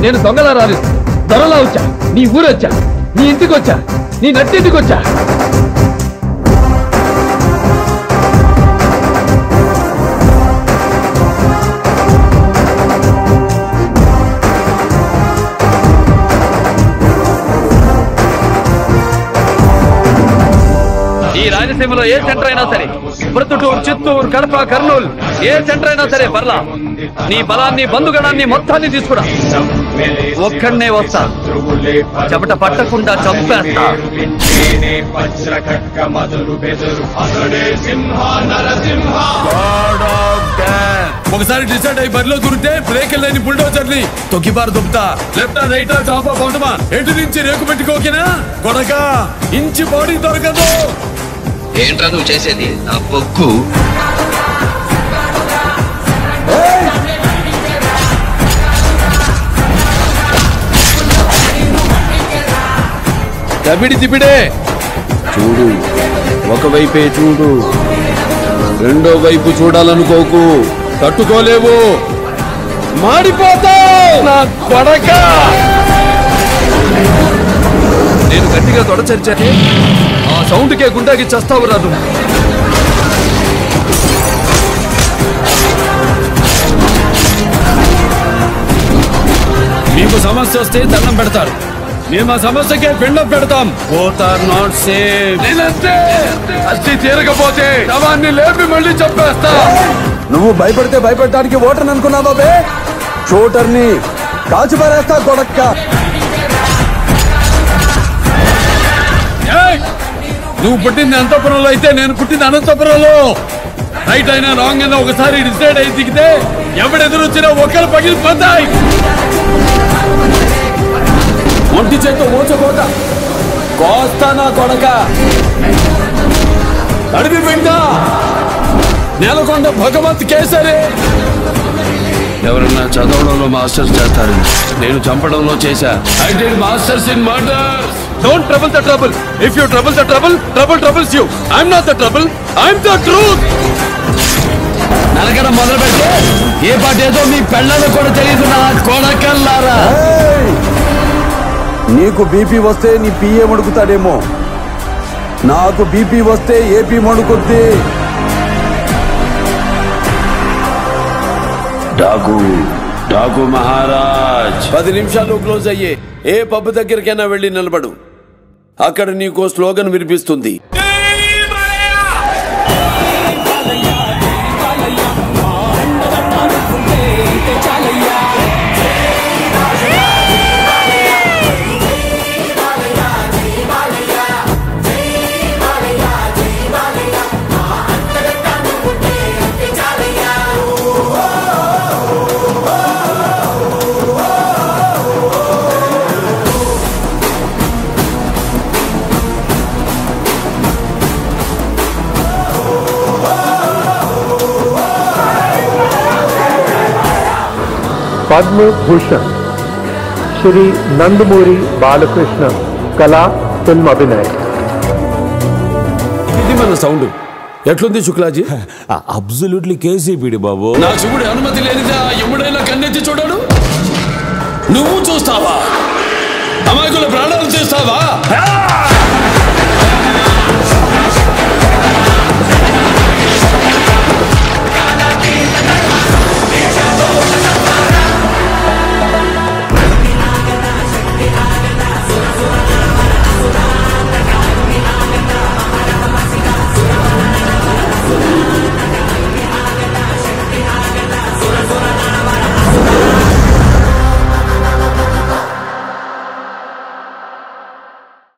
నేను దొంగలా రాలేదు, దొరలా వచ్చా. నీ ఊరొచ్చా, నీ ఇంటికి వచ్చా, నీ నట్టింటికి వచ్చా. ఈ రాయలసీమలో ఏ సెంటర్ అయినా సరే, ప్రొద్దుటూరు, చిత్తూరు, కడప, కర్నూలు, ఏ సెంటర్ అయినా సరే పర్లా. నీ బలాన్ని, బంధుగణాన్ని మొత్తాన్ని తీసుకురా. ఒక్కడనే వస్తా, చెమట పట్టకుండా చంపేస్తా. ఒకసారి డిసైడ్ అయ్యి బరిలో దూరితే బ్రేక్ లేని బుల్డోజర్ని తొక్కిబారు దుబ్బుతా. లెఫ్ట్ రైట్ టాప్ బౌండమా, ఎటు నుంచి రేకు పెట్టుకోకినా కొడక ఇంచి బాడీ దొరకదు. ఏంట్రా నువ్వు చేసేది? నా బొగ్గు దబిడి దిబిడే. చూడు, ఒకవైపే చూడు, రెండో వైపు చూడాలనుకోకు, తట్టుకోలేవు, మాడిపోతావు నా కొడక. నేను గట్టిగా తొడచరిచానే, ఆ సౌండ్కే గుండాకి చస్తావు రాదు. మీకు సమస్య వస్తే దండం పెడతారు, మేము ఆ సమస్యకే పిండం పెడతాం. Both are not safe. అస్తి తీరకపోతే శవాన్ని లేపి మళ్ళీ చంపేస్తా. నువ్వు భయపడితే భయపెట్టడానికి ఓటర్ని అనుకున్నావా బే? షూటర్ని కాల్చి పారేస్తా కొడక్క. నువ్వు పుట్టింది అనంతపురంలో అయితే నేను పుట్టింది అనంతపురంలో. రైట్ అయినా రాంగ్ అయినా ఒకసారి డిసైడ్ అయి దిగితే ఎవడెదురొచ్చినా ఒకరు పగిలిపోతాయి. ఒంటి చేత ఓచకోట కోస్తా నా కొడక. అడవి బిడ్డ నేలకొండ భగవత్ కేసరి. ఎవరన్నా చదవడంలో మాస్టర్స్ చేస్తారు, నేను చంపడంలో చేశా. I did masters in murder. Don't trouble the trouble. If you trouble the trouble, trouble troubles you. I'm not the trouble, I'm the truth. నరకడం మొదలు పెడితే ఏ పాట ఏదో మీ పెళ్ళని కూడా తెలియదు నా కొడకల్లారా. నీకు బీపీ వస్తే నీ పిఏ మడుకుతాడేమో, నాకు బీపీ వస్తే ఏపీ మడుకుద్ది. డాకు డాకు మహారాజ్. 10 నిమిషాలు క్లోజ్ అయ్యే ఏ పబ్ దగ్గరికైనా వెళ్ళి నిలబడు, అక్కడ నీకో స్లోగన్ వినిపిస్తుంది. पद्म भूषण श्री नंदमूरी बालकृष्ण कला फिल्म अभिनय. ఇది మన సౌండ్ ఎట్లుంది శుక్లాజీ? అబ్సల్యూట్లీ కేసీపీడి బాబు. నా శివుడి అనుమతి లేనిదా ఎముడైనా కన్నెత్తి చూడడు. నువ్వు చూస్తావా? అమాయకుల ప్రాణాలు చేస్తావా?